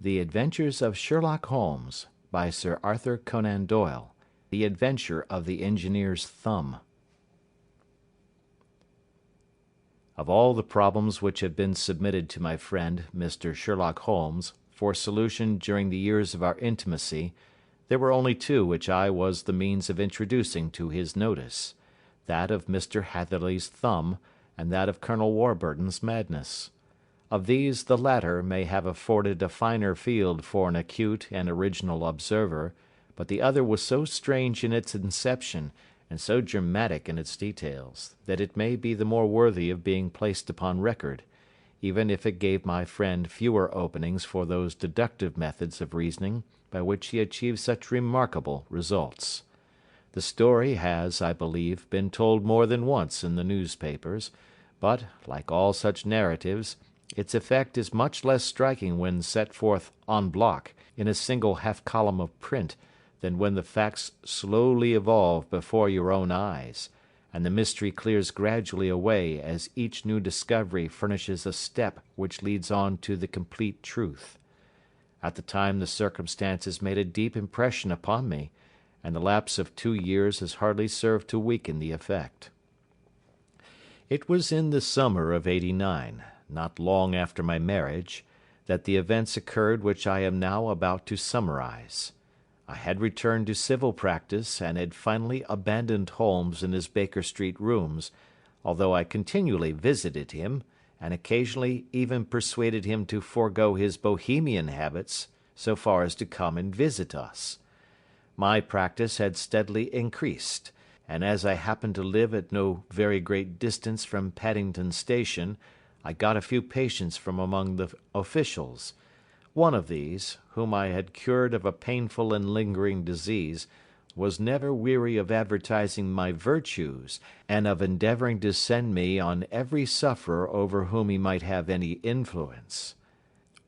The Adventures of Sherlock Holmes, by Sir Arthur Conan Doyle. The Adventure of the Engineer's Thumb. Of all the problems which have been submitted to my friend, Mr. Sherlock Holmes, for solution during the years of our intimacy, there were only two which I was the means of introducing to his notice, that of Mr. Hatherley's thumb, and that of Colonel Warburton's madness. Of these the latter may have afforded a finer field for an acute and original observer, but the other was so strange in its inception, and so dramatic in its details, that it may be the more worthy of being placed upon record, even if it gave my friend fewer openings for those deductive methods of reasoning by which he achieved such remarkable results. The story has, I believe, been told more than once in the newspapers, but, like all such narratives, its effect is much less striking when set forth en bloc in a single half-column of print than when the facts slowly evolve before your own eyes, and the mystery clears gradually away as each new discovery furnishes a step which leads on to the complete truth. At the time the circumstances made a deep impression upon me, and the lapse of 2 years has hardly served to weaken the effect. It was in the summer of '89, not long after my marriage, that the events occurred which I am now about to summarize. I had returned to civil practice and had finally abandoned Holmes in his Baker Street rooms, although I continually visited him, and occasionally even persuaded him to forego his Bohemian habits so far as to come and visit us. My practice had steadily increased, and as I happened to live at no very great distance from Paddington Station, I got a few patients from among the officials. One of these, whom I had cured of a painful and lingering disease, was never weary of advertising my virtues, and of endeavouring to send me on every sufferer over whom he might have any influence.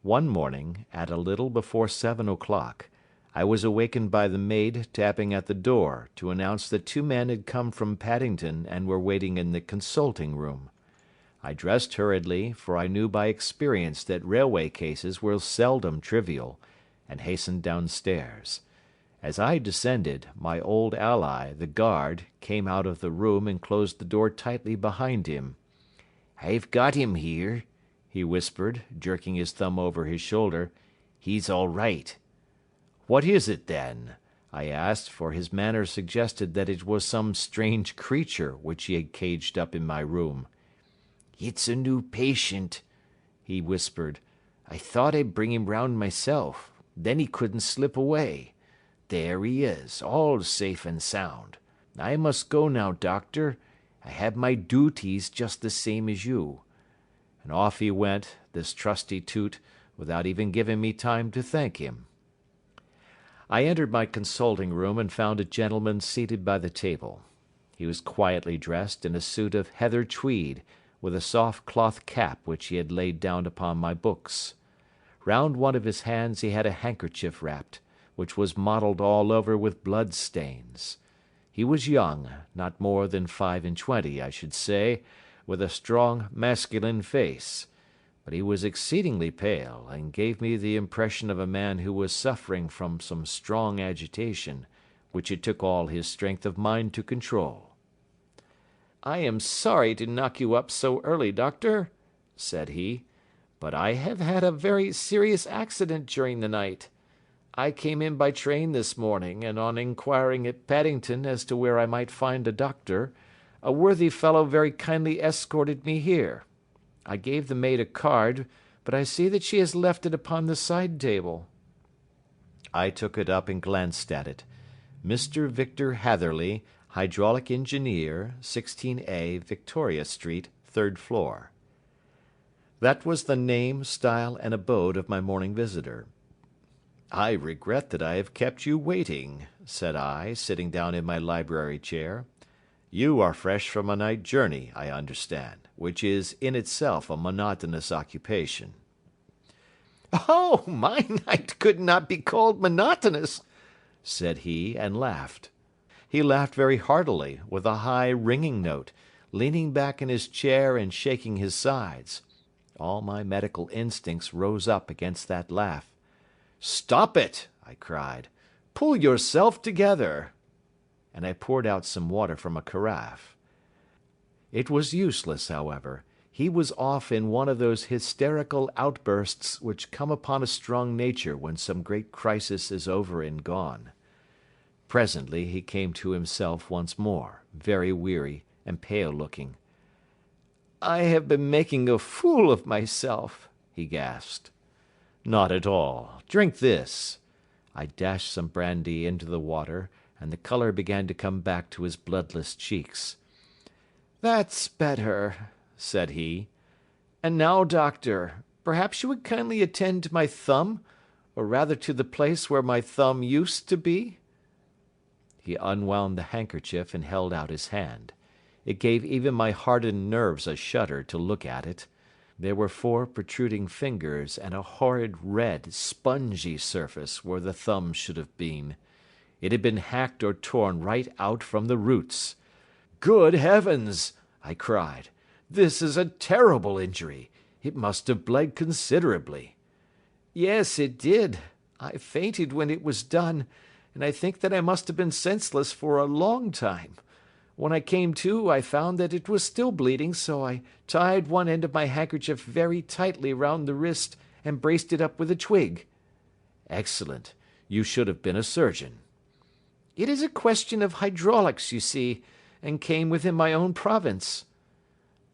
One morning, at a little before 7 o'clock, I was awakened by the maid tapping at the door to announce that 2 men had come from Paddington and were waiting in the consulting room. I dressed hurriedly, for I knew by experience that railway cases were seldom trivial, and hastened downstairs. As I descended, my old ally, the guard, came out of the room and closed the door tightly behind him. "I've got him here," he whispered, jerking his thumb over his shoulder. "He's all right." "What is it, then?" I asked, for his manner suggested that it was some strange creature which he had caged up in my room. "It's a new patient," he whispered. "I thought I'd bring him round myself. Then he couldn't slip away. There he is, all safe and sound. I must go now, doctor. I have my duties just the same as you." And off he went, this trusty toot, without even giving me time to thank him. I entered my consulting room and found a gentleman seated by the table. He was quietly dressed in a suit of heather tweed, with a soft cloth cap which he had laid down upon my books. Round one of his hands he had a handkerchief wrapped, which was mottled all over with blood stains. He was young, not more than 25, I should say, with a strong masculine face, but he was exceedingly pale, and gave me the impression of a man who was suffering from some strong agitation, which it took all his strength of mind to control. "I am sorry to knock you up so early, doctor," said he, "but I have had a very serious accident during the night. I came in by train this morning, and on inquiring at Paddington as to where I might find a doctor, a worthy fellow very kindly escorted me here. I gave the maid a card, but I see that she has left it upon the side table." I took it up and glanced at it. Mr. Victor Hatherley, Hydraulic Engineer, 16A, Victoria Street, 3rd floor. That was the name, style, and abode of my morning visitor. "I regret that I have kept you waiting," said I, sitting down in my library chair. "You are fresh from a night journey, I understand, which is in itself a monotonous occupation." "Oh, my night could not be called monotonous," said he, and laughed. He laughed very heartily, with a high, ringing note, leaning back in his chair and shaking his sides. All my medical instincts rose up against that laugh. "Stop it!" I cried. "Pull yourself together!" And I poured out some water from a carafe. It was useless, however. He was off in one of those hysterical outbursts which come upon a strong nature when some great crisis is over and gone. Presently he came to himself once more, very weary and pale-looking. "I have been making a fool of myself," he gasped. "Not at all. Drink this." I dashed some brandy into the water, and the colour began to come back to his bloodless cheeks. "That's better," said he. "And now, doctor, perhaps you would kindly attend to my thumb, or rather to the place where my thumb used to be?" He unwound the handkerchief and held out his hand. It gave even my hardened nerves a shudder to look at it. There were 4 protruding fingers and a horrid red, spongy surface where the thumb should have been. It had been hacked or torn right out from the roots. "Good heavens!" I cried. "This is a terrible injury. It must have bled considerably." "Yes, it did. I fainted when it was done, and I think that I must have been senseless for a long time. When I came to, I found that it was still bleeding, so I tied one end of my handkerchief very tightly round the wrist and braced it up with a twig." "Excellent. You should have been a surgeon." "It is a question of hydraulics, you see, and came within my own province."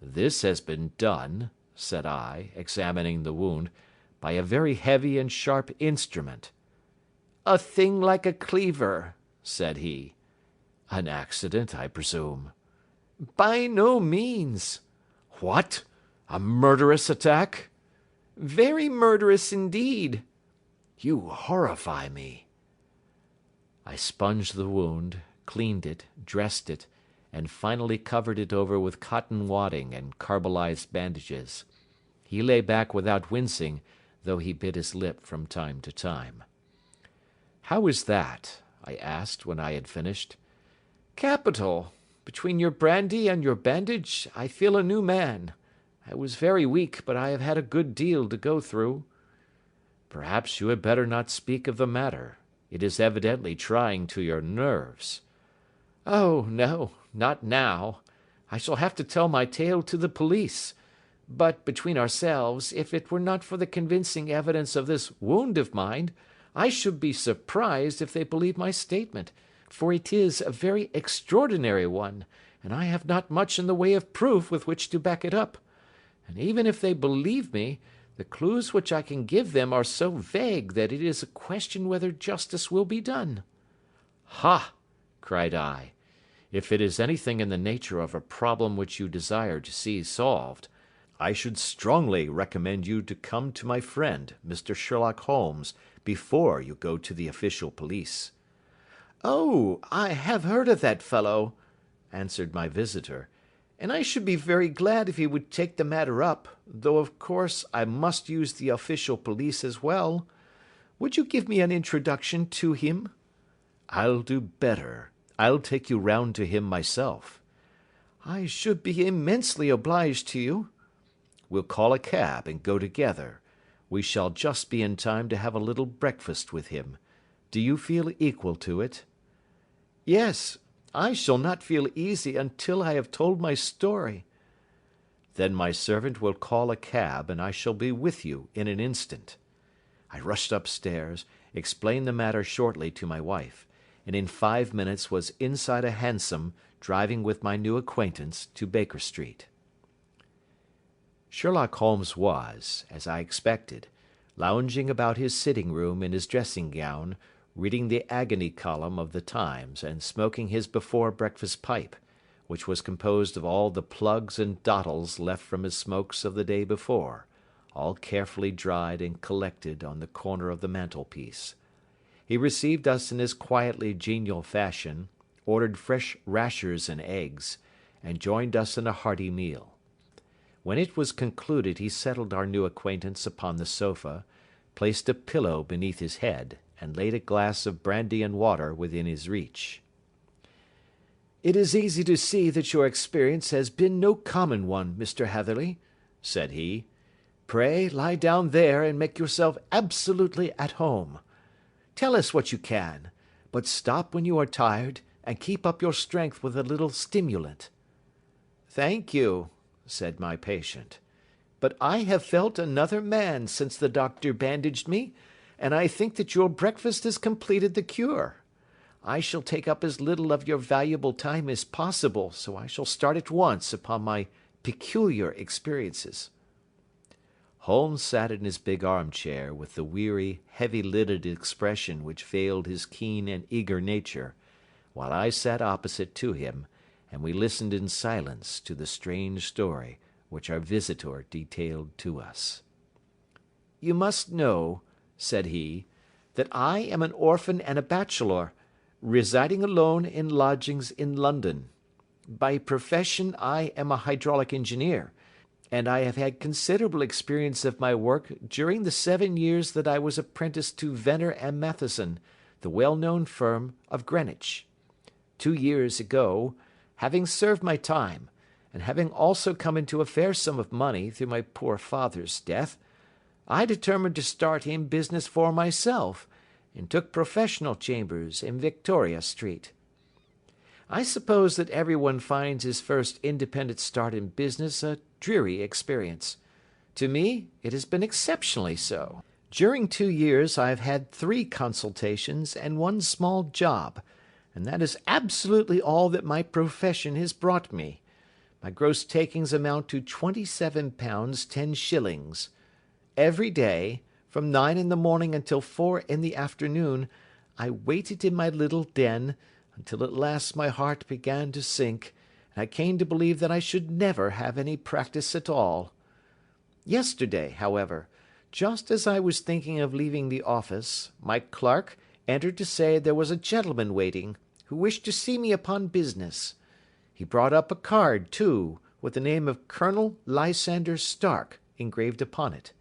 "This has been done," said I, examining the wound, "by a very heavy and sharp instrument." "A thing like a cleaver," said he. "An accident, I presume?" "By no means." "What? A murderous attack?" "Very murderous indeed." "You horrify me." I sponged the wound, cleaned it, dressed it, and finally covered it over with cotton wadding and carbolized bandages. He lay back without wincing, though he bit his lip from time to time. "How is that?" I asked when I had finished. "Capital. Between your brandy and your bandage, I feel a new man. I was very weak, but I have had a good deal to go through." "Perhaps you had better not speak of the matter. It is evidently trying to your nerves." "Oh, no, not now. I shall have to tell my tale to the police. But, between ourselves, if it were not for the convincing evidence of this wound of mine, I should be surprised if they believed my statement, for it is a very extraordinary one, and I have not much in the way of proof with which to back it up. And even if they believe me, the clues which I can give them are so vague that it is a question whether justice will be done." "Ha!" cried I. "If it is anything in the nature of a problem which you desire to see solved, I should strongly recommend you to come to my friend, Mr. Sherlock Holmes, before you go to the official police." "Oh, I have heard of that fellow," answered my visitor, "and I should be very glad if he would take the matter up, though of course I must use the official police as well. Would you give me an introduction to him?" "I'll do better. I'll take you round to him myself." "I should be immensely obliged to you." "We'll call a cab and go together. We shall just be in time to have a little breakfast with him. Do you feel equal to it?" "Yes, I shall not feel easy until I have told my story." "Then my servant will call a cab and I shall be with you in an instant." I rushed upstairs, explained the matter shortly to my wife, and in 5 minutes was inside a hansom driving with my new acquaintance to Baker Street. Sherlock Holmes was, as I expected, lounging about his sitting room in his dressing gown, reading the agony column of the Times and smoking his before breakfast pipe, which was composed of all the plugs and dottles left from his smokes of the day before, all carefully dried and collected on the corner of the mantelpiece. He received us in his quietly genial fashion, ordered fresh rashers and eggs, and joined us in a hearty meal. When it was concluded he settled our new acquaintance upon the sofa, placed a pillow beneath his head, and laid a glass of brandy and water within his reach. "It is easy to see that your experience has been no common one, Mr. Hatherley," said he. "Pray lie down there and make yourself absolutely at home. Tell us what you can, but stop when you are tired and keep up your strength with a little stimulant." "Thank you," said my patient, "but I have felt another man since the doctor bandaged me, and I think that your breakfast has completed the cure. I shall take up as little of your valuable time as possible, so I shall start at once upon my peculiar experiences." Holmes sat in his big armchair with the weary, heavy-lidded expression which veiled his keen and eager nature, while I sat opposite to him, and we listened in silence to the strange story which our visitor detailed to us. "You must know," said he, "that I am an orphan and a bachelor, residing alone in lodgings in London. By profession I am a hydraulic engineer, and I have had considerable experience of my work during the 7 years that I was apprenticed to Venner and Matheson, the well-known firm of Greenwich. 2 years ago, having served my time, and having also come into a fair sum of money through my poor father's death, I determined to start in business for myself, and took professional chambers in Victoria Street. I suppose that everyone finds his first independent start in business a dreary experience. To me, it has been exceptionally so. During 2 years I have had 3 consultations and 1 small job, and that is absolutely all that my profession has brought me. My gross takings amount to £27 10s. Every day, from 9 in the morning until 4 in the afternoon, I waited in my little den, until at last my heart began to sink, and I came to believe that I should never have any practice at all. Yesterday, however, just as I was thinking of leaving the office, my clerk entered to say there was a gentleman waiting, who wished to see me upon business. He brought up a card, too, with the name of Colonel Lysander Stark engraved upon it.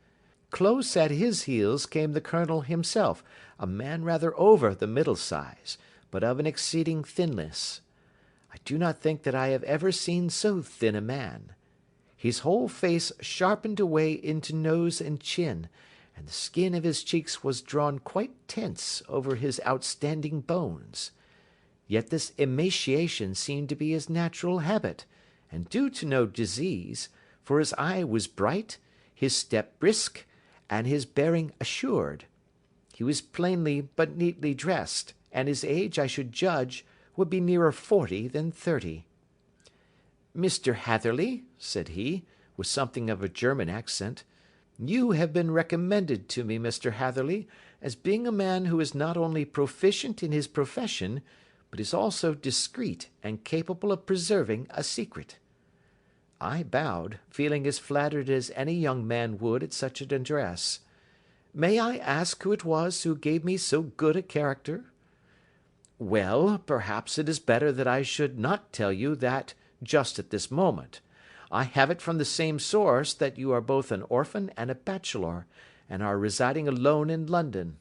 Close at his heels came the colonel himself, a man rather over the middle size, but of an exceeding thinness. I do not think that I have ever seen so thin a man. His whole face sharpened away into nose and chin, and the skin of his cheeks was drawn quite tense over his outstanding bones. Yet this emaciation seemed to be his natural habit, and due to no disease, for his eye was bright, his step brisk, and his bearing assured. He was plainly but neatly dressed, and his age, I should judge, would be nearer 40 than 30. "Mr. Hatherley," said he, with something of a German accent, "you have been recommended to me, Mr. Hatherley, as being a man who is not only proficient in his profession, but is also discreet and capable of preserving a secret." I bowed, feeling as flattered as any young man would at such an address. "May I ask who it was who gave me so good a character?" "Well, perhaps it is better that I should not tell you that just at this moment. I have it from the same source that you are both an orphan and a bachelor, and are residing alone in London."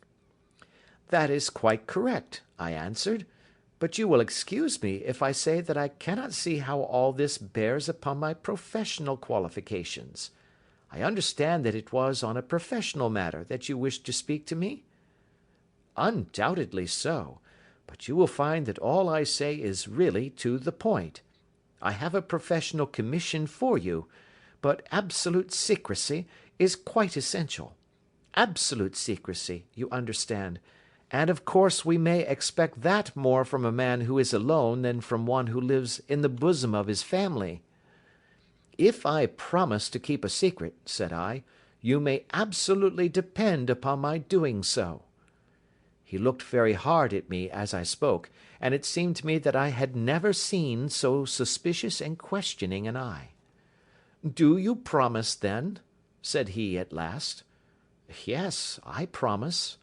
"That is quite correct," I answered, "but you will excuse me if I say that I cannot see how all this bears upon my professional qualifications. I understand that it was on a professional matter that you wished to speak to me?" "Undoubtedly so, but you will find that all I say is really to the point. I have a professional commission for you, but absolute secrecy is quite essential. Absolute secrecy, you understand, and of course we may expect that more from a man who is alone than from one who lives in the bosom of his family." "If I promise to keep a secret," said I, "you may absolutely depend upon my doing so." He looked very hard at me as I spoke, and it seemed to me that I had never seen so suspicious and questioning an eye. "Do you promise, then?" said he at last. "Yes, I promise."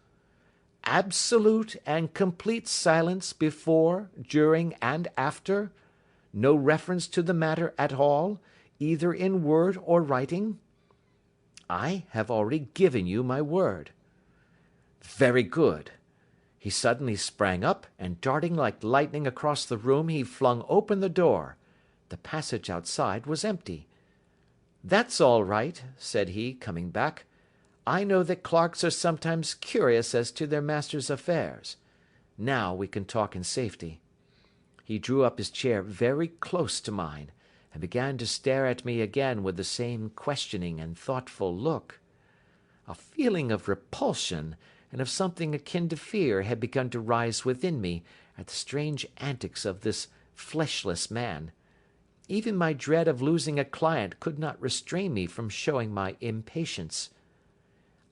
"Absolute and complete silence before, during, and after? No reference to the matter at all, either in word or writing?" "I have already given you my word." "Very good." He suddenly sprang up, and darting like lightning across the room, he flung open the door. The passage outside was empty. "That's all right," said he, coming back. I know that clerks are sometimes curious as to their master's affairs. Now we can talk in safety." He drew up his chair very close to mine, and began to stare at me again with the same questioning and thoughtful look. A feeling of repulsion, and of something akin to fear, had begun to rise within me at the strange antics of this fleshless man. Even my dread of losing a client could not restrain me from showing my impatience.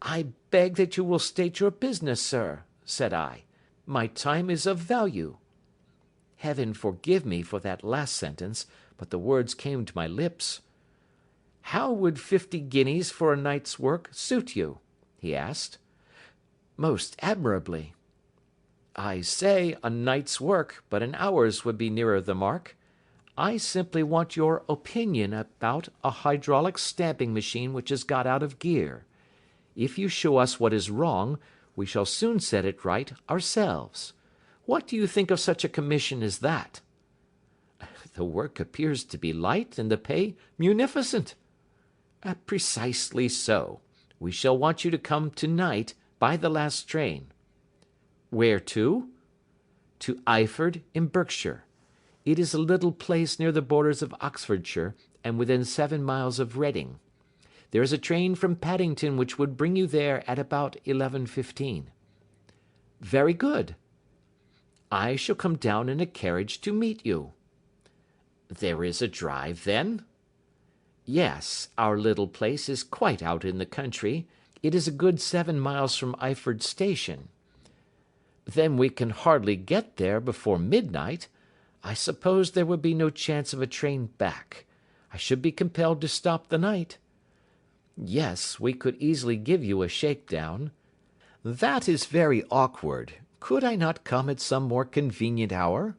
"I beg that you will state your business, sir," said I. "My time is of value." Heaven forgive me for that last sentence, but the words came to my lips. "How would 50 guineas for a night's work suit you?" he asked. "Most admirably." "I say a night's work, but an hour's would be nearer the mark. I simply want your opinion about a hydraulic stamping machine which has got out of gear. If you show us what is wrong, we shall soon set it right ourselves. What do you think of such a commission as that?" "The work appears to be light and the pay munificent." "Precisely so. We shall want you to come to-night by the last train." "Where to?" "To Eyford, in Berkshire. It is a little place near the borders of Oxfordshire, and within 7 miles of Reading. There is a train from Paddington which would bring you there at about 11:15. "Very good." "I shall come down in a carriage to meet you." "There is a drive, then?" "Yes, our little place is quite out in the country. It is a good 7 miles from Eyford Station." "Then we can hardly get there before midnight. I suppose there would be no chance of a train back. I should be compelled to stop the night." "Yes, we could easily give you a shakedown." "That is very awkward. Could I not come at some more convenient hour?"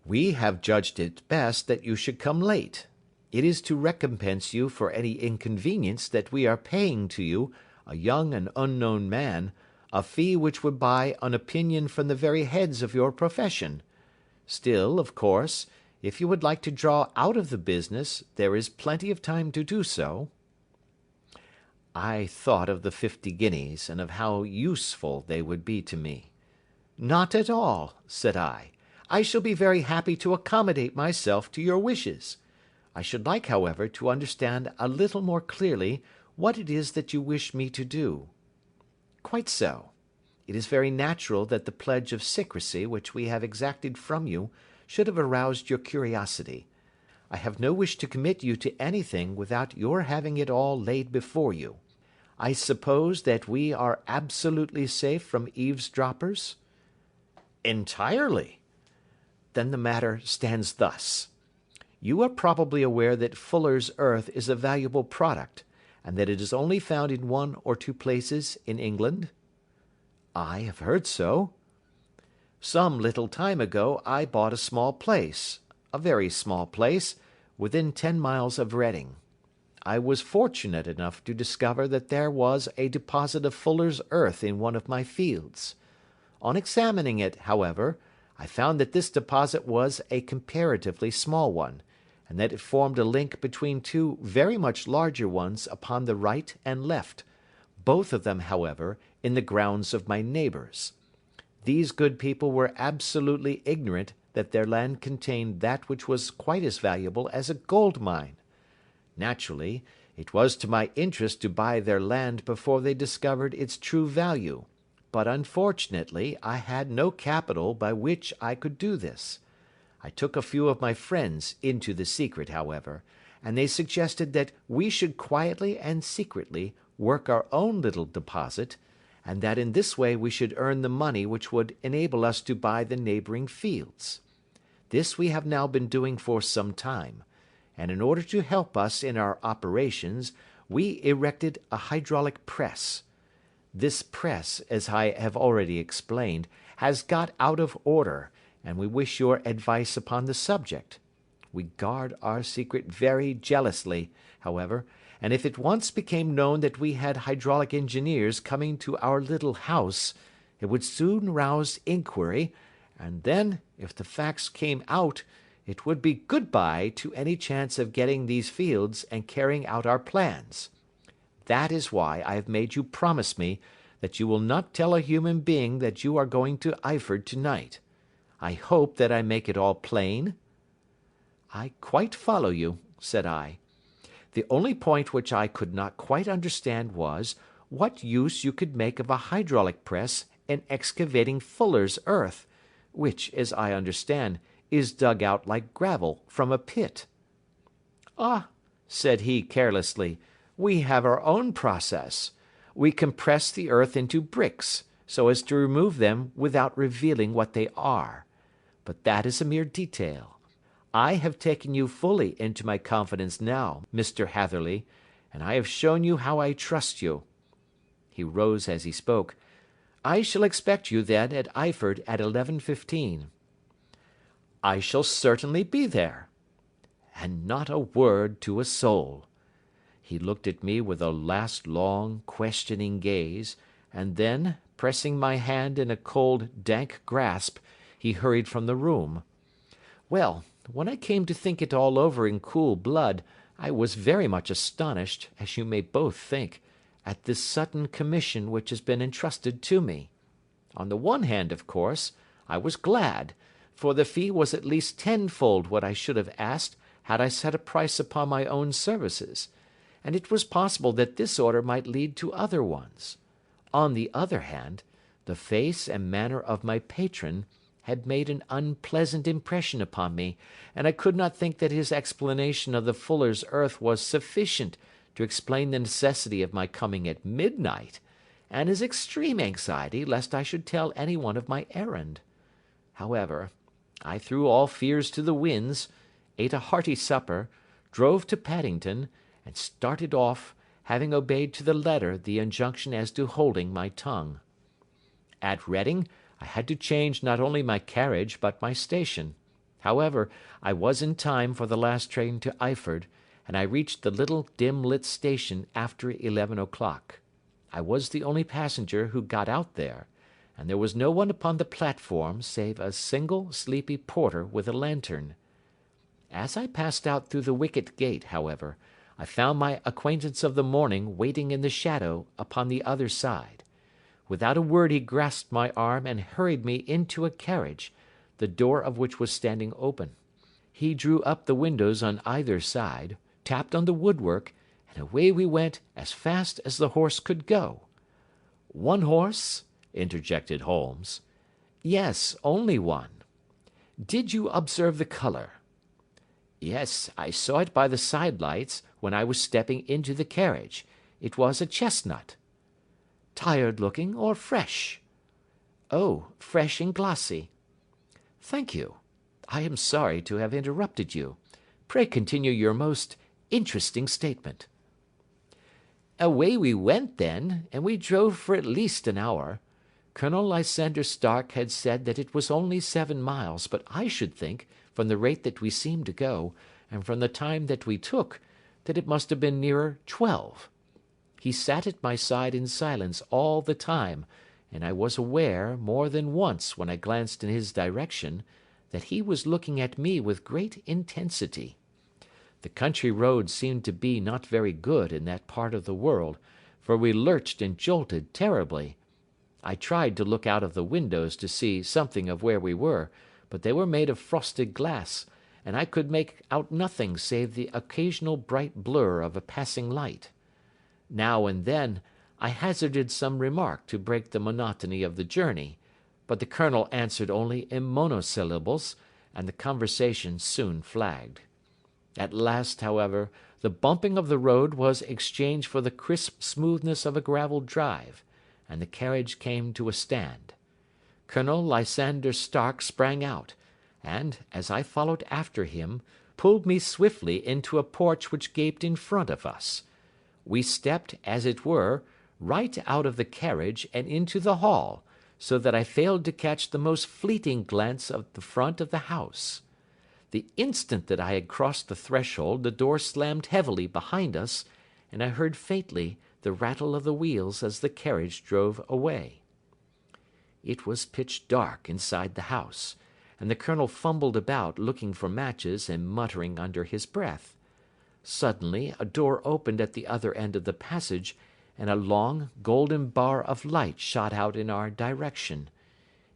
"We have judged it best that you should come late. It is to recompense you for any inconvenience that we are paying to you, a young and unknown man, a fee which would buy an opinion from the very heads of your profession. Still, of course, if you would like to draw out of the business, there is plenty of time to do so." I thought of the 50 guineas, and of how useful they would be to me. "Not at all," said I. "I shall be very happy to accommodate myself to your wishes. I should like, however, to understand a little more clearly what it is that you wish me to do." "Quite so. It is very natural that the pledge of secrecy which we have exacted from you should have aroused your curiosity. I have no wish to commit you to anything without your having it all laid before you. I suppose that we are absolutely safe from eavesdroppers?" "Entirely." "Then the matter stands thus. You are probably aware that Fuller's earth is a valuable product, and that it is only found in 1 or 2 places in England?" "I have heard so." "Some little time ago I bought a small place, a very small place, within 10 miles of Reading. I was fortunate enough to discover that there was a deposit of Fuller's earth in one of my fields. On examining it, however, I found that this deposit was a comparatively small one, and that it formed a link between 2 very much larger ones upon the right and left, both of them, however, in the grounds of my neighbours. These good people were absolutely ignorant that their land contained that which was quite as valuable as a gold mine. Naturally, it was to my interest to buy their land before they discovered its true value, but unfortunately I had no capital by which I could do this. I took a few of my friends into the secret, however, and they suggested that we should quietly and secretly work our own little deposit, and that in this way we should earn the money which would enable us to buy the neighbouring fields. This we have now been doing for some time, and in order to help us in our operations we erected a hydraulic press. This press, as I have already explained, has got out of order, and we wish your advice upon the subject. We guard our secret very jealously, however, and if it once became known that we had hydraulic engineers coming to our little house, it would soon rouse inquiry, and then, if the facts came out, it would be good-bye to any chance of getting these fields and carrying out our plans. that is why I have made you promise me that you will not tell a human being that you are going to Eyford tonight. I hope that I make it all plain?" "I quite follow you," said I. "The only point which I could not quite understand was, what use you could make of a hydraulic press in excavating fuller's earth, which, as I understand, is dug out like gravel from a pit." "Ah," said he carelessly, "we have our own process. We compress the earth into bricks, so as to remove them without revealing what they are. But that is a mere detail. I have taken you fully into my confidence now, Mr. Hatherley, and I have shown you how I trust you." He rose as he spoke. "I shall expect you, then, at Eyford at 11:15. "I shall certainly be there." And not a word to a soul. He looked at me with a last long, questioning gaze, and then, pressing my hand in a cold, dank grasp, he hurried from the room. Well, when I came to think it all over in cool blood, I was very much astonished, as you may both think, at this sudden commission which has been entrusted to me. On the one hand, of course, I was glad, for the fee was at least tenfold what I should have asked had I set a price upon my own services, and it was possible that this order might lead to other ones. On the other hand, the face and manner of my patron had made an unpleasant impression upon me, and I could not think that his explanation of the fuller's earth was sufficient to explain the necessity of my coming at midnight, and his extreme anxiety lest I should tell any one of my errand. However, I threw all fears to the winds, ate a hearty supper, drove to Paddington, and started off, having obeyed to the letter the injunction as to holding my tongue. At Reading, I had to change not only my carriage but my station. However, I was in time for the last train to Eyford, and I reached the little dim-lit station after 11 o'clock. I was the only passenger who got out there, and there was no one upon the platform save a single sleepy porter with a lantern. As I passed out through the wicket gate, however, I found my acquaintance of the morning waiting in the shadow upon the other side. Without a word he grasped my arm and hurried me into a carriage, the door of which was standing open. He drew up the windows on either side, tapped on the woodwork, and away we went as fast as the horse could go. "One horse?" interjected Holmes. "Yes, only one." "Did you observe the colour?" "Yes, I saw it by the side lights when I was stepping into the carriage. It was a chestnut." "Tired looking or fresh?" "Oh, fresh and glossy." "Thank you. I am sorry to have interrupted you. Pray continue your most interesting statement." "Away we went then, and we drove for at least an hour. Colonel Lysander Stark had said that it was only 7 miles, but I should think, from the rate that we seemed to go, and from the time that we took, that it must have been nearer 12. He sat at my side in silence all the time, and I was aware, more than once when I glanced in his direction, that he was looking at me with great intensity. The country roads seemed to be not very good in that part of the world, for we lurched and jolted terribly. I tried to look out of the windows to see something of where we were, but they were made of frosted glass, and I could make out nothing save the occasional bright blur of a passing light. Now and then I hazarded some remark to break the monotony of the journey, but the colonel answered only in monosyllables, and the conversation soon flagged. At last, however, the bumping of the road was exchanged for the crisp smoothness of a gravel drive, and the carriage came to a stand. Colonel Lysander Stark sprang out, and, as I followed after him, pulled me swiftly into a porch which gaped in front of us. We stepped, as it were, right out of the carriage and into the hall, so that I failed to catch the most fleeting glance of the front of the house. The instant that I had crossed the threshold the door slammed heavily behind us, and I heard faintly the rattle of the wheels as the carriage drove away. It was pitch dark inside the house, and the colonel fumbled about looking for matches and muttering under his breath. Suddenly a door opened at the other end of the passage, and a long, golden bar of light shot out in our direction.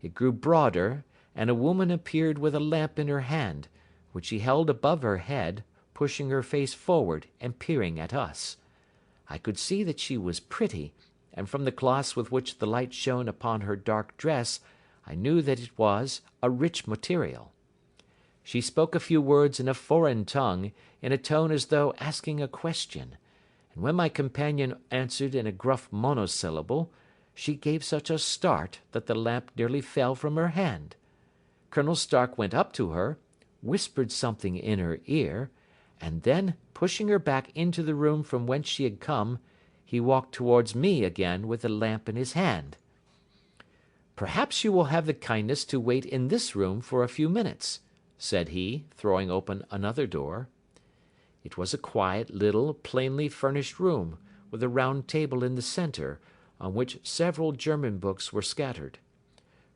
It grew broader, and a woman appeared with a lamp in her hand, which she held above her head, pushing her face forward and peering at us. I could see that she was pretty, and from the gloss with which the light shone upon her dark dress, I knew that it was a rich material. She spoke a few words in a foreign tongue, in a tone as though asking a question, and when my companion answered in a gruff monosyllable, she gave such a start that the lamp nearly fell from her hand. Colonel Stark went up to her, whispered something in her ear, and then, pushing her back into the room from whence she had come, he walked towards me again with the lamp in his hand. "Perhaps you will have the kindness to wait in this room for a few minutes," said he, throwing open another door. It was a quiet, little, plainly furnished room, with a round table in the centre, on which several German books were scattered.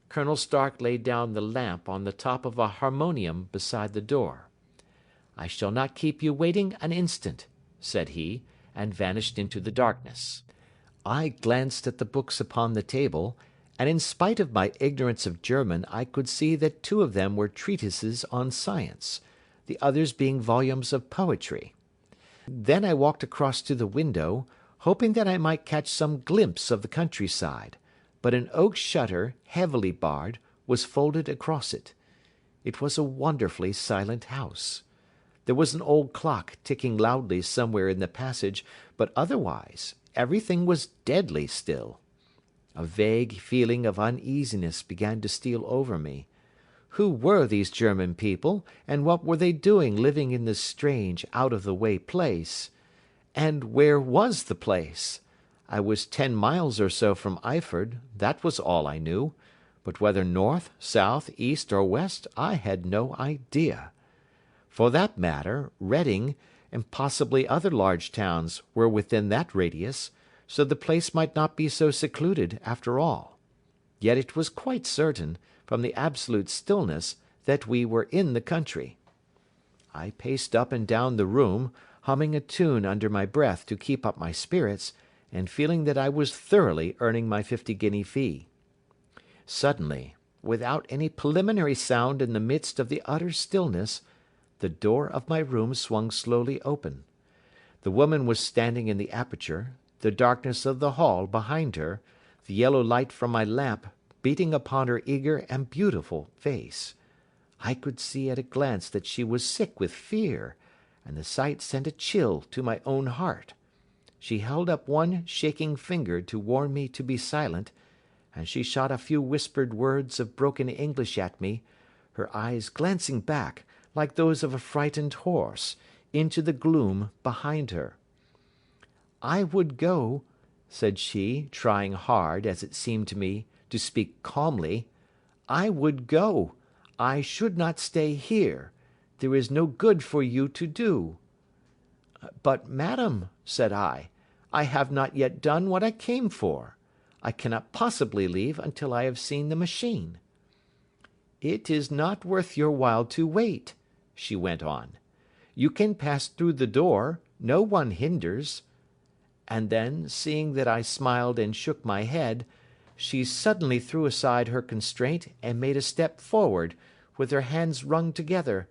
Colonel Stark laid down the lamp on the top of a harmonium beside the door. "I shall not keep you waiting an instant," said he, and vanished into the darkness. I glanced at the books upon the table, and in spite of my ignorance of German I could see that 2 of them were treatises on science, the others being volumes of poetry. Then I walked across to the window, hoping that I might catch some glimpse of the countryside, but an oak shutter, heavily barred, was folded across it. It was a wonderfully silent house. There was an old clock ticking loudly somewhere in the passage, but otherwise everything was deadly still. A vague feeling of uneasiness began to steal over me. Who were these German people, and what were they doing living in this strange, out-of-the-way place? And where was the place? I was 10 miles or so from Eyford, that was all I knew, but whether north, south, east, or west I had no idea. For that matter, Reading, and possibly other large towns, were within that radius, so the place might not be so secluded after all. Yet it was quite certain, from the absolute stillness, that we were in the country. I paced up and down the room, humming a tune under my breath to keep up my spirits, and feeling that I was thoroughly earning my 50-guinea fee. Suddenly, without any preliminary sound in the midst of the utter stillness, the door of my room swung slowly open. The woman was standing in the aperture, the darkness of the hall behind her, the yellow light from my lamp beating upon her eager and beautiful face. I could see at a glance that she was sick with fear, and the sight sent a chill to my own heart. She held up one shaking finger to warn me to be silent, and she shot a few whispered words of broken English at me, her eyes glancing back, like those of a frightened horse, into the gloom behind her. "I would go," said she, trying hard, as it seemed to me, to speak calmly. "I would go. I should not stay here. There is no good for you to do." "But, madam," said I have not yet done what I came for. I cannot possibly leave until I have seen the machine." "It is not worth your while to wait," she went on. "You can pass through the door, no one hinders." And then, seeing that I smiled and shook my head, she suddenly threw aside her constraint and made a step forward, with her hands wrung together.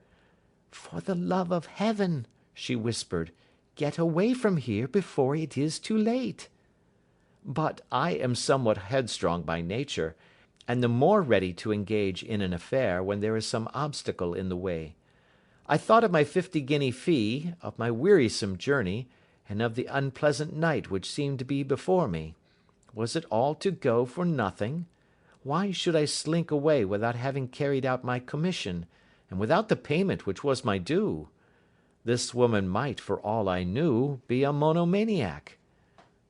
"For the love of heaven," she whispered, "get away from here before it is too late." But I am somewhat headstrong by nature, and the more ready to engage in an affair when there is some obstacle in the way. I thought of my 50-guinea fee, of my wearisome journey, and of the unpleasant night which seemed to be before me. Was it all to go for nothing? Why should I slink away without having carried out my commission, and without the payment which was my due? This woman might, for all I knew, be a monomaniac.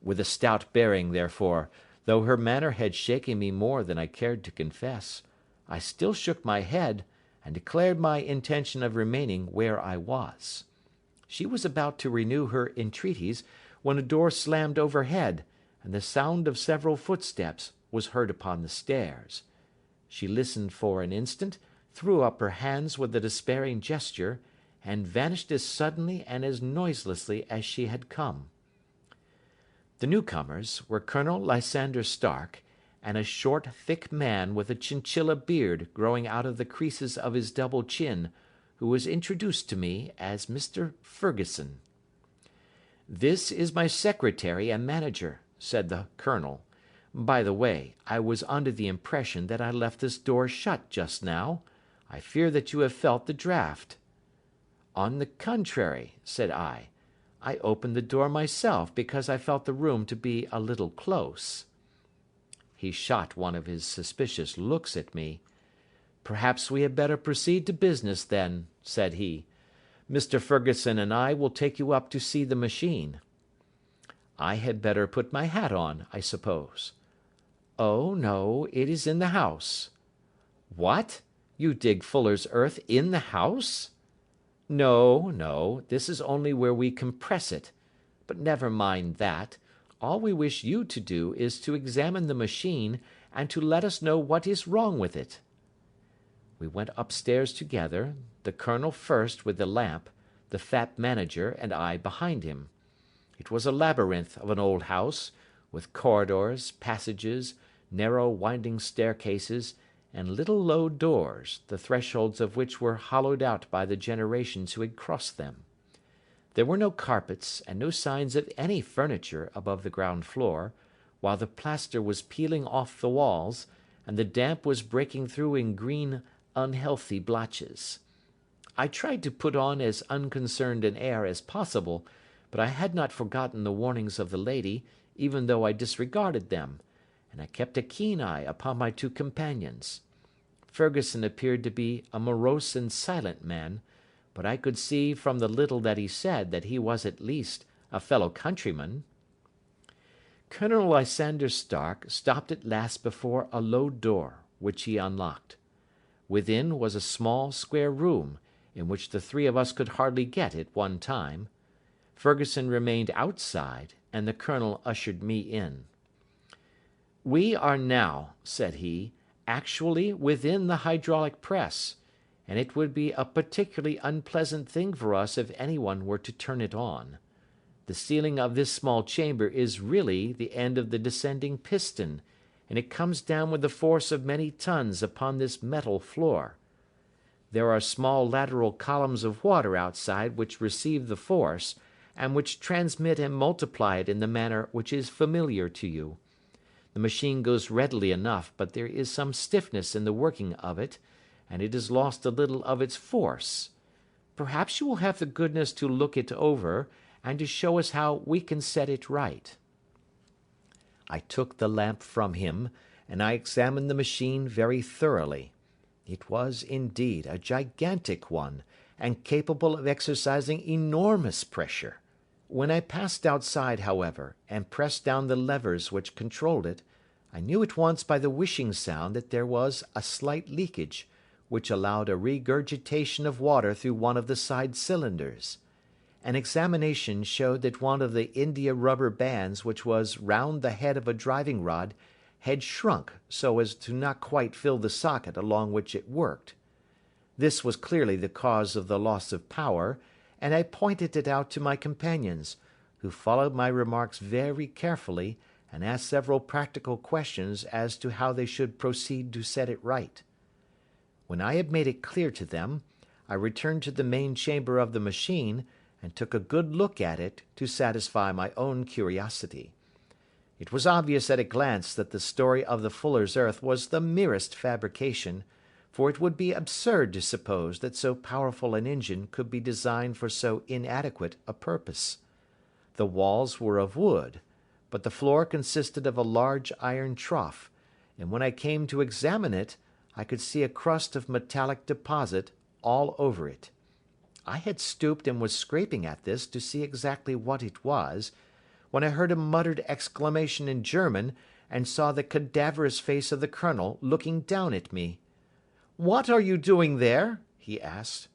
With a stout bearing, therefore, though her manner had shaken me more than I cared to confess, I still shook my head, and declared my intention of remaining where I was. She was about to renew her entreaties, when a door slammed overhead, and the sound of several footsteps was heard upon the stairs. She listened for an instant, threw up her hands with a despairing gesture, and vanished as suddenly and as noiselessly as she had come. The newcomers were Colonel Lysander Stark and a short, thick man with a chinchilla beard growing out of the creases of his double chin, who was introduced to me as Mr. Ferguson. "This is my secretary and manager," said the colonel. "By the way, I was under the impression that I left this door shut just now. I fear that you have felt the draught." "On the contrary," said I opened the door myself because I felt the room to be a little close." He shot one of his suspicious looks at me. "Perhaps we had better proceed to business then," said he. "Mr. Ferguson and I will take you up to see the machine." "I had better put my hat on, I suppose." "Oh, no, it is in the house." "What? You dig fuller's earth in the house?" "No, no, this is only where we compress it. But never mind that. All we wish you to do is to examine the machine, and to let us know what is wrong with it." We went upstairs together, the colonel first with the lamp, the fat manager and I behind him. It was a labyrinth of an old house, with corridors, passages, narrow winding staircases, and little low doors, the thresholds of which were hollowed out by the generations who had crossed them. There were no carpets, and no signs of any furniture above the ground floor, while the plaster was peeling off the walls, and the damp was breaking through in green, unhealthy blotches. I tried to put on as unconcerned an air as possible, but I had not forgotten the warnings of the lady, even though I disregarded them, and I kept a keen eye upon my two companions. Ferguson appeared to be a morose and silent man, but I could see from the little that he said that he was at least a fellow countryman. Colonel Lysander Stark stopped at last before a low door, which he unlocked. Within was a small, square room, in which the three of us could hardly get at one time. Ferguson remained outside, and the colonel ushered me in. "We are now," said he, "actually within the hydraulic press, and it would be a particularly unpleasant thing for us if anyone were to turn it on. The ceiling of this small chamber is really the end of the descending piston, and it comes down with the force of many tons upon this metal floor. There are small lateral columns of water outside which receive the force, and which transmit and multiply it in the manner which is familiar to you. The machine goes readily enough, but there is some stiffness in the working of it, and it has lost a little of its force. Perhaps you will have the goodness to look it over, and to show us how we can set it right." I took the lamp from him, and I examined the machine very thoroughly. It was, indeed, a gigantic one, and capable of exercising enormous pressure. When I passed outside, however, and pressed down the levers which controlled it, I knew at once by the whishing sound that there was a slight leakage, which allowed a regurgitation of water through one of the side cylinders. An examination showed that one of the india rubber bands which was round the head of a driving rod had shrunk so as to not quite fill the socket along which it worked. This was clearly the cause of the loss of power, and I pointed it out to my companions, who followed my remarks very carefully and asked several practical questions as to how they should proceed to set it right. When I had made it clear to them, I returned to the main chamber of the machine, and took a good look at it to satisfy my own curiosity. It was obvious at a glance that the story of the fuller's earth was the merest fabrication, for it would be absurd to suppose that so powerful an engine could be designed for so inadequate a purpose. The walls were of wood, but the floor consisted of a large iron trough, and when I came to examine it, I could see a crust of metallic deposit all over it. I had stooped and was scraping at this to see exactly what it was, when I heard a muttered exclamation in German, and saw the cadaverous face of the colonel looking down at me. "What are you doing there?" he asked.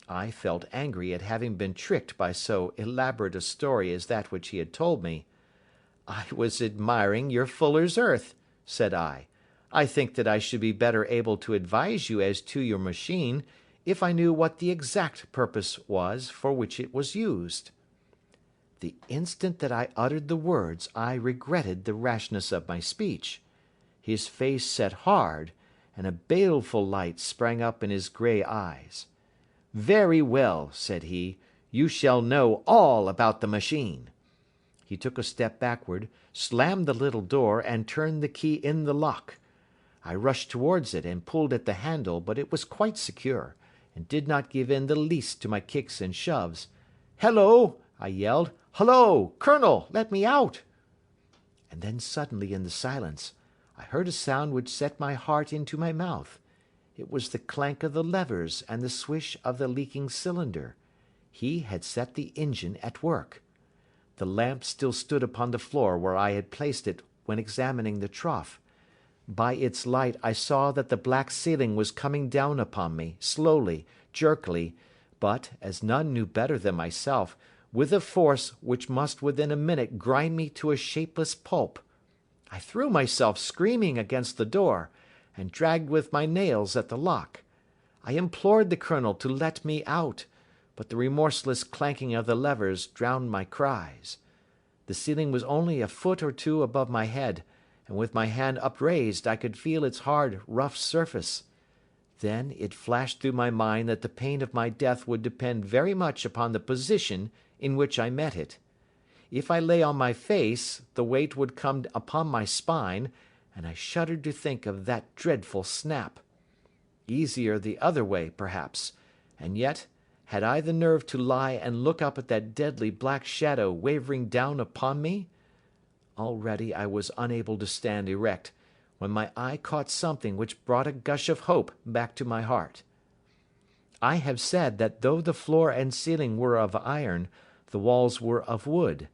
I felt angry at having been tricked by so elaborate a story as that which he had told me. "I was admiring your fuller's earth," said I. "I think that I should be better able to advise you as to your machine, if I knew what the exact purpose was for which it was used. The instant that I uttered the words, I regretted the rashness of my speech. His face set hard, and a baleful light sprang up in his grey eyes. "Very well," said he, "you shall know all about the machine." He took a step backward, slammed the little door, and turned the key in the lock. I rushed towards it and pulled at the handle, but it was quite secure, and did not give in the least to my kicks and shoves. "Hello!" I yelled. "Hullo! Colonel, let me out!" And then suddenly in the silence I heard a sound which set my heart into my mouth. It was the clank of the levers and the swish of the leaking cylinder. He had set the engine at work. The lamp still stood upon the floor where I had placed it when examining the trough. By its light I saw that the black ceiling was coming down upon me, slowly, jerkily, but, as none knew better than myself, with a force which must within a minute grind me to a shapeless pulp. I threw myself screaming against the door, and dragged with my nails at the lock. I implored the colonel to let me out, but the remorseless clanking of the levers drowned my cries. The ceiling was only a foot or two above my head, and with my hand upraised I could feel its hard, rough surface. Then it flashed through my mind that the pain of my death would depend very much upon the position in which I met it. If I lay on my face, the weight would come upon my spine, and I shuddered to think of that dreadful snap. Easier the other way, perhaps, and yet, had I the nerve to lie and look up at that deadly black shadow wavering down upon me? Already I was unable to stand erect, when my eye caught something which brought a gush of hope back to my heart. I have said that though the floor and ceiling were of iron, the walls were of wood.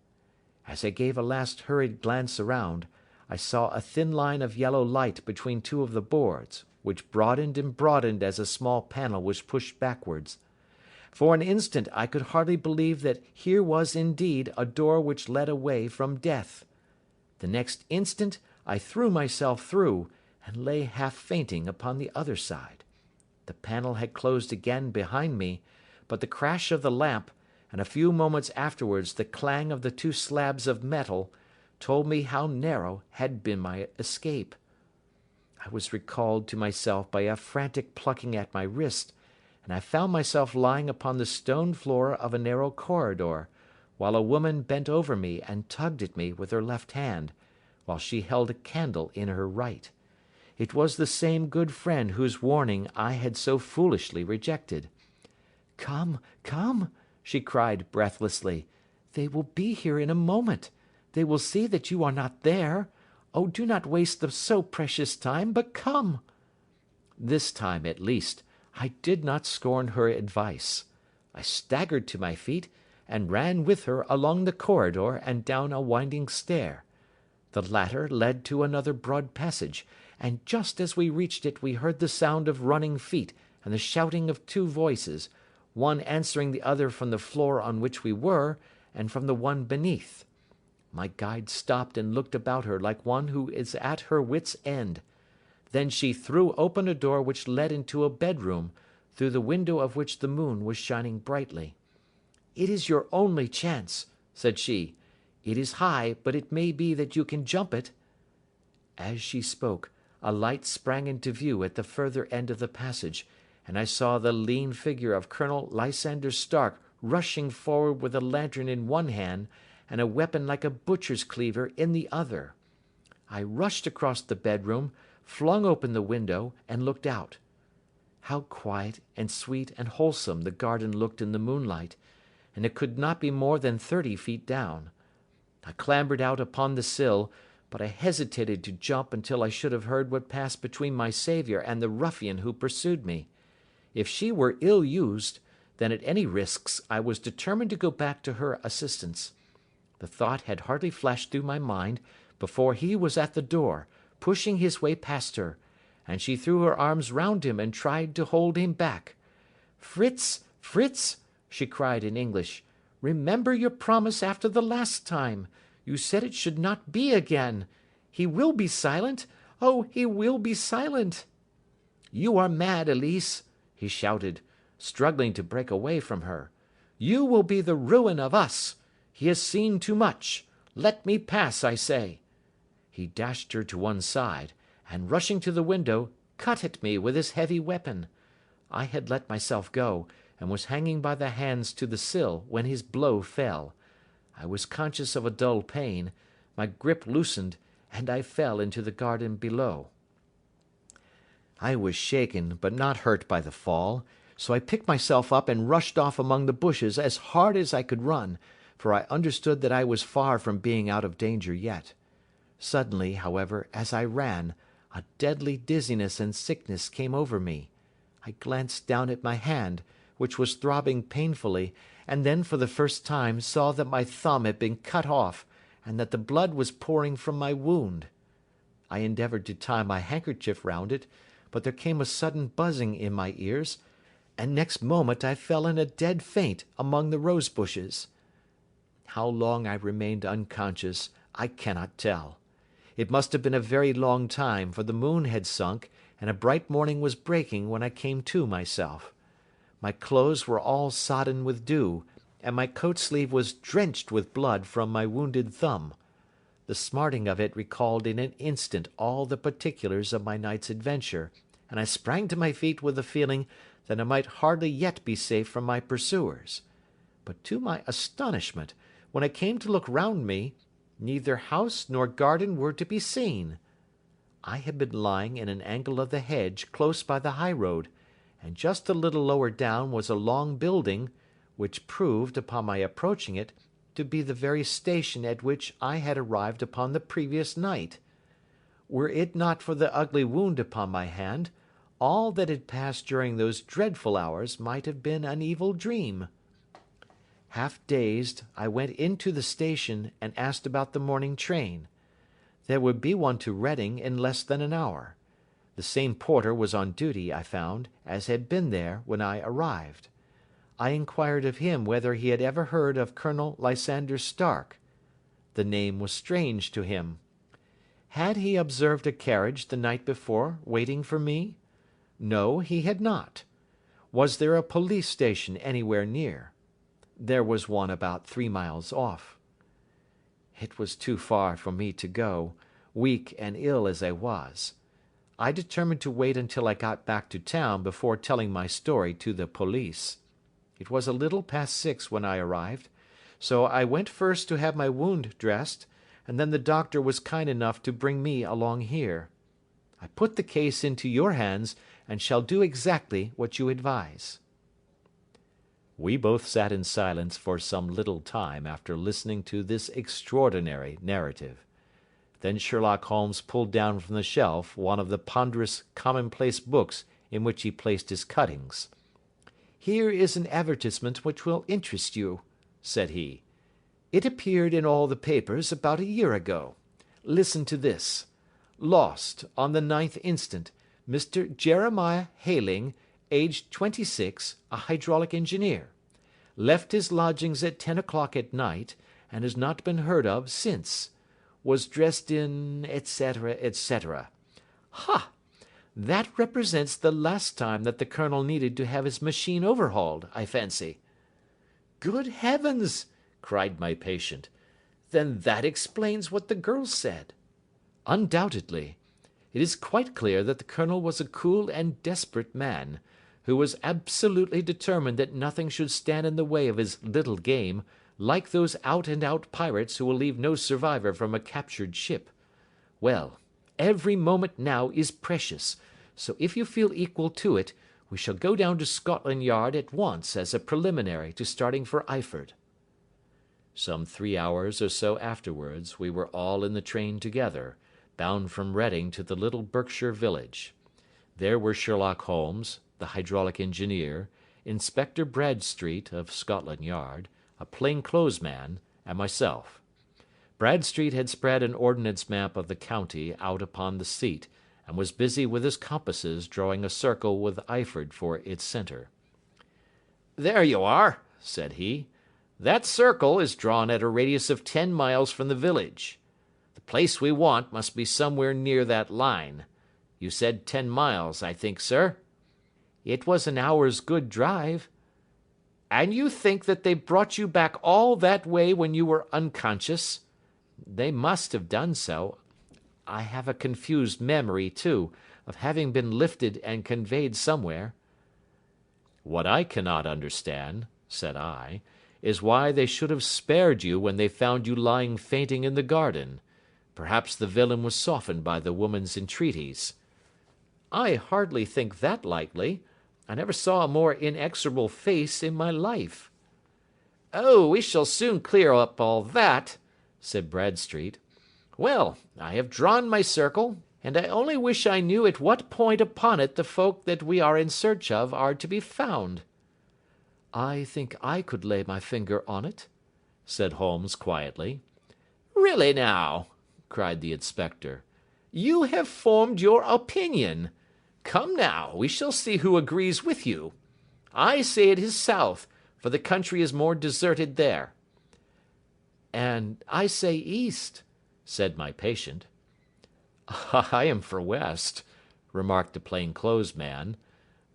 As I gave a last hurried glance around, I saw a thin line of yellow light between two of the boards, which broadened and broadened as a small panel was pushed backwards. For an instant I could hardly believe that here was indeed a door which led away from death. The next instant I threw myself through, and lay half fainting upon the other side. The panel had closed again behind me, but the crash of the lamp, and a few moments afterwards the clang of the two slabs of metal, told me how narrow had been my escape. I was recalled to myself by a frantic plucking at my wrist, and I found myself lying upon the stone floor of a narrow corridor, while a woman bent over me and tugged at me with her left hand, while she held a candle in her right. It was the same good friend whose warning I had so foolishly rejected. "Come, come," she cried breathlessly. "They will be here in a moment. They will see that you are not there. Oh, do not waste the so precious time, but come." This time, at least, I did not scorn her advice. I staggered to my feet, and ran with her along the corridor and down a winding stair. The latter led to another broad passage, and just as we reached it we heard the sound of running feet and the shouting of two voices, one answering the other from the floor on which we were, and from the one beneath. My guide stopped and looked about her like one who is at her wits' end. Then she threw open a door which led into a bedroom, through the window of which the moon was shining brightly. "It is your only chance," said she. "It is high, but it may be that you can jump it." As she spoke, a light sprang into view at the further end of the passage, and I saw the lean figure of Colonel Lysander Stark rushing forward with a lantern in one hand and a weapon like a butcher's cleaver in the other. I rushed across the bedroom, flung open the window, and looked out. How quiet and sweet and wholesome the garden looked in the moonlight, and it could not be more than 30 feet down. I clambered out upon the sill, but I hesitated to jump until I should have heard what passed between my saviour and the ruffian who pursued me. If she were ill used, then at any risks I was determined to go back to her assistance. The thought had hardly flashed through my mind before he was at the door, pushing his way past her, and she threw her arms round him and tried to hold him back. "Fritz, Fritz," she cried in English, "remember your promise after the last time. You said it should not be again. He will be silent. Oh, he will be silent." "You are mad, Elise," he shouted. struggling to break away from her. "You will be the ruin of us. He has seen too much. Let me pass, I say." He dashed her to one side, and rushing to the window, cut at me with his heavy weapon. I had let myself go, and was hanging by the hands to the sill, when his blow fell. I was conscious of a dull pain, my grip loosened, and I fell into the garden below. I was shaken, but not hurt by the fall, so I picked myself up and rushed off among the bushes as hard as I could run, for I understood that I was far from being out of danger yet. Suddenly, however, as I ran, a deadly dizziness and sickness came over me. I glanced down at my hand, which was throbbing painfully, and then for the first time saw that my thumb had been cut off, and that the blood was pouring from my wound. I endeavoured to tie my handkerchief round it, but there came a sudden buzzing in my ears, and next moment I fell in a dead faint among the rose bushes. How long I remained unconscious I cannot tell. It must have been a very long time, for the moon had sunk, and a bright morning was breaking when I came to myself. My clothes were all sodden with dew, and my coat sleeve was drenched with blood from my wounded thumb. The smarting of it recalled in an instant all the particulars of my night's adventure, and I sprang to my feet with the feeling that I might hardly yet be safe from my pursuers. But to my astonishment, when I came to look round me, neither house nor garden were to be seen. I had been lying in an angle of the hedge close by the high road, and just a little lower down was a long building, which proved, upon my approaching it, to be the very station at which I had arrived upon the previous night. Were it not for the ugly wound upon my hand, all that had passed during those dreadful hours might have been an evil dream. Half dazed, I went into the station and asked about the morning train. There would be one to Reading in less than an hour. The same porter was on duty, I found, as had been there when I arrived. I inquired of him whether he had ever heard of Colonel Lysander Stark. The name was strange to him. Had he observed a carriage the night before waiting for me? No, he had not. Was there a police station anywhere near? There was one about 3 miles off. It was too far for me to go, weak and ill as I was. I determined to wait until I got back to town before telling my story to the police. It was a little past 6 when I arrived, so I went first to have my wound dressed, and then the doctor was kind enough to bring me along here. I put the case into your hands, and shall do exactly what you advise." We both sat in silence for some little time after listening to this extraordinary narrative. Then Sherlock Holmes pulled down from the shelf one of the ponderous commonplace books in which he placed his cuttings. "Here is an advertisement which will interest you," said he. "It appeared in all the papers about a year ago. Listen to this. 'Lost, on the 9th instant, Mr. Jeremiah Hayling, aged 26, a hydraulic engineer. Left his lodgings at 10 o'clock at night, and has not been heard of since. Was dressed in, etc., etc.' Ha! That represents the last time that the Colonel needed to have his machine overhauled, I fancy." "Good heavens!" cried my patient. "Then that explains what the girl said." "Undoubtedly. It is quite clear that the Colonel was a cool and desperate man, who was absolutely determined that nothing should stand in the way of his little game, like those out-and-out pirates who will leave no survivor from a captured ship. Well, every moment now is precious, so if you feel equal to it, we shall go down to Scotland Yard at once as a preliminary to starting for Eyford." Some 3 hours or so afterwards we were all in the train together, bound from Reading to the little Berkshire village. There were Sherlock Holmes, the hydraulic engineer, Inspector Bradstreet of Scotland Yard, a plain-clothes man, and myself. Bradstreet had spread an ordnance map of the county out upon the seat, and was busy with his compasses drawing a circle with Eyford for its centre. "There you are," said he. "That circle is drawn at a radius of 10 miles from the village. The place we want must be somewhere near that line. You said 10 miles, I think, sir?" It was an hour's good drive." "And you think that they brought you back all that way when you were unconscious?" "They must have done so. I have a confused memory, too, of having been lifted and conveyed somewhere." "What I cannot understand," said I, "is why they should have spared you when they found you lying fainting in the garden. Perhaps the villain was softened by the woman's entreaties." "I hardly think that likely. I never saw a more inexorable face in my life." "Oh, we shall soon clear up all that," said Bradstreet. "Well, I have drawn my circle, and I only wish I knew at what point upon it the folk that we are in search of are to be found." "I think I could lay my finger on it," said Holmes quietly. "Really now," cried the inspector, "you have formed your opinion. Come now, we shall see who agrees with you. I say it is south, for the country is more deserted there." "And I say east," said my patient. "I am for west," remarked the plain-clothes man.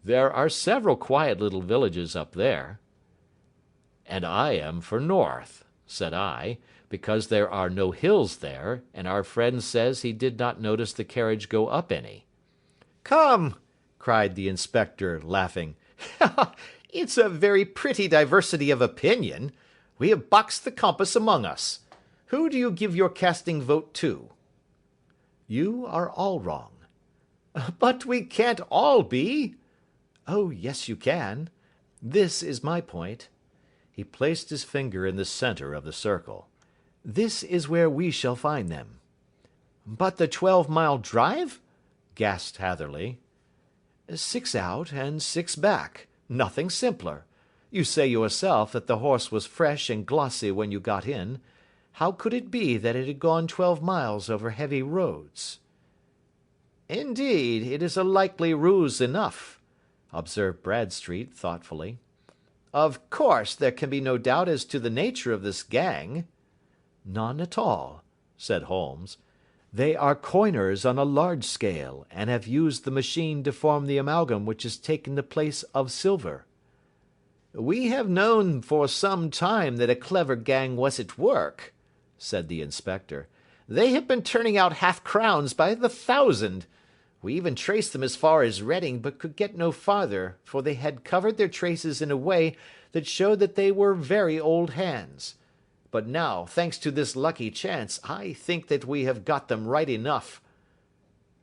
"There are several quiet little villages up there." "And I am for north," said I, "because there are no hills there, and our friend says he did not notice the carriage go up any." "Come," cried the inspector, laughing, "it's a very pretty diversity of opinion. We have boxed the compass among us. Who do you give your casting vote to?" "You are all wrong." "But we can't all be." "Oh, yes, you can. This is my point." He placed his finger in the center of the circle. "This is where we shall find them." "But the 12-mile drive?" gasped Hatherley. 6 out and 6 back. Nothing simpler. You say yourself that the horse was fresh and glossy when you got in. How could it be that it had gone 12 miles over heavy roads?" "Indeed, it is a likely ruse enough," observed Bradstreet thoughtfully. "Of course, there can be no doubt as to the nature of this gang." "None at all," said Holmes. "They are coiners on a large scale, and have used the machine to form the amalgam which has taken the place of silver." "We have known for some time that a clever gang was at work," said the inspector. "They have been turning out half-crowns by the thousand. We even traced them as far as Reading, but could get no farther, for they had covered their traces in a way that showed that they were very old hands. But now, thanks to this lucky chance, I think that we have got them right enough."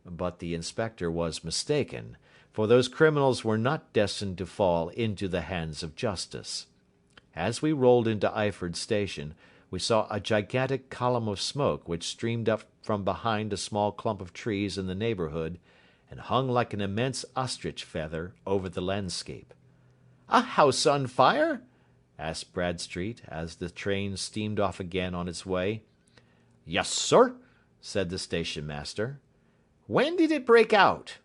But the inspector was mistaken, for those criminals were not destined to fall into the hands of justice. As we rolled into Eyford Station, we saw a gigantic column of smoke which streamed up from behind a small clump of trees in the neighbourhood, and hung like an immense ostrich feather over the landscape. "A house on fire?" asked Bradstreet, as the train steamed off again on its way. "Yes, sir," said the station master. "When did it break out?"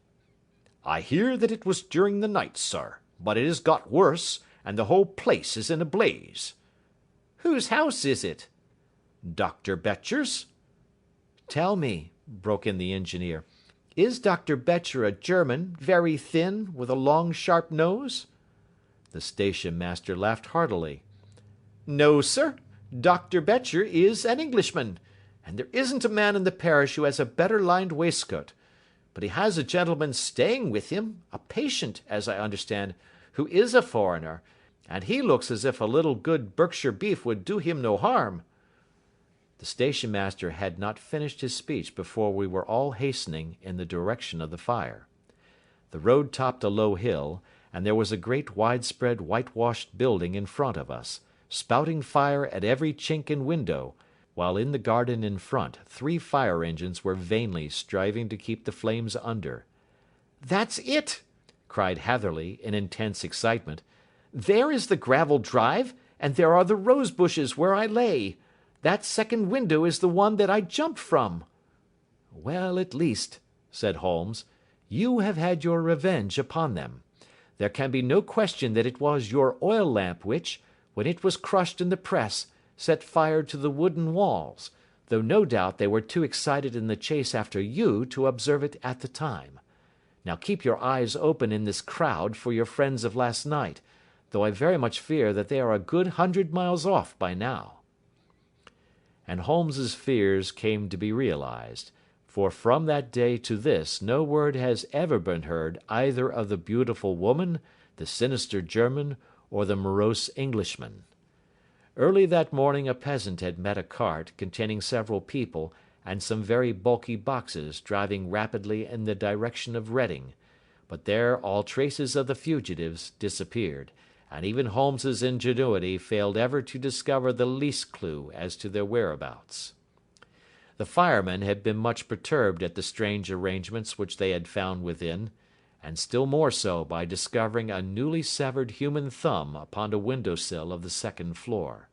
"I hear that it was during the night, sir, but it has got worse, and the whole place is in a blaze." "Whose house is it?" "Dr. Betcher's." "Tell me," broke in the engineer, "is Dr. Betcher a German, very thin, with a long sharp nose?" The station master laughed heartily. "No, sir. Dr. Betcher is an Englishman, and there isn't a man in the parish who has a better lined waistcoat. But he has a gentleman staying with him, a patient, as I understand, who is a foreigner, and he looks as if a little good Berkshire beef would do him no harm." The station master had not finished his speech before we were all hastening in the direction of the fire. The road topped a low hill, and there was a great widespread whitewashed building in front of us, spouting fire at every chink and window, while in the garden in front 3 fire engines were vainly striving to keep the flames under. "That's it!" cried Hatherley, in intense excitement. "There is the gravel drive, and there are the rose bushes where I lay. That second window is the one that I jumped from." "Well, at least," said Holmes, "you have had your revenge upon them. There can be no question that it was your oil lamp which, when it was crushed in the press, set fire to the wooden walls, though no doubt they were too excited in the chase after you to observe it at the time. Now keep your eyes open in this crowd for your friends of last night, though I very much fear that they are a good 100 miles off by now." And Holmes's fears came to be realized, for from that day to this no word has ever been heard either of the beautiful woman, the sinister German, or the morose Englishman. Early that morning a peasant had met a cart containing several people and some very bulky boxes driving rapidly in the direction of Reading, but there all traces of the fugitives disappeared, and even Holmes's ingenuity failed ever to discover the least clue as to their whereabouts. The firemen had been much perturbed at the strange arrangements which they had found within, and still more so by discovering a newly severed human thumb upon a window sill of the second floor.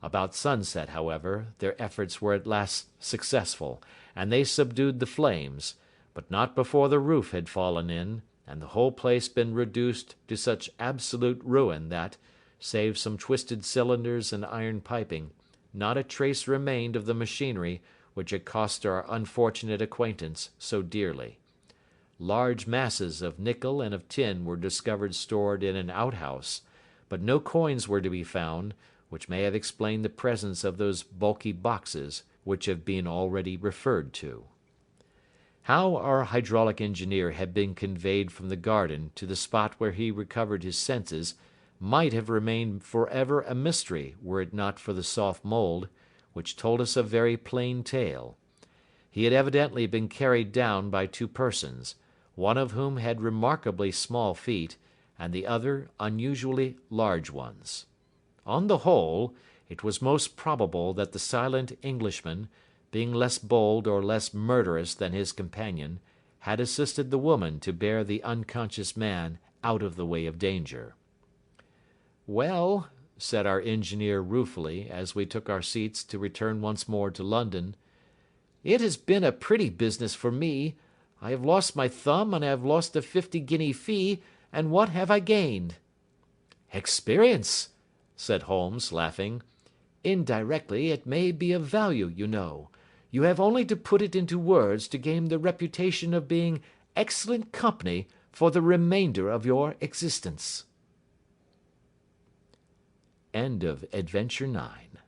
About sunset, however, their efforts were at last successful, and they subdued the flames, but not before the roof had fallen in, and the whole place been reduced to such absolute ruin that, save some twisted cylinders and iron piping, not a trace remained of the machinery which had cost our unfortunate acquaintance so dearly. Large masses of nickel and of tin were discovered stored in an outhouse, but no coins were to be found, which may have explained the presence of those bulky boxes which have been already referred to. How our hydraulic engineer had been conveyed from the garden to the spot where he recovered his senses might have remained for ever a mystery were it not for the soft mould, which told us a very plain tale. He had evidently been carried down by two persons, one of whom had remarkably small feet, and the other unusually large ones. On the whole, it was most probable that the silent Englishman, being less bold or less murderous than his companion, had assisted the woman to bear the unconscious man out of the way of danger. "Well," said our engineer ruefully, as we took our seats to return once more to London, "it has been a pretty business for me. I have lost my thumb, and I have lost a 50-guinea fee, and what have I gained?" "Experience," said Holmes, laughing. "Indirectly it may be of value, you know. You have only to put it into words to gain the reputation of being excellent company for the remainder of your existence." End of Adventure 9.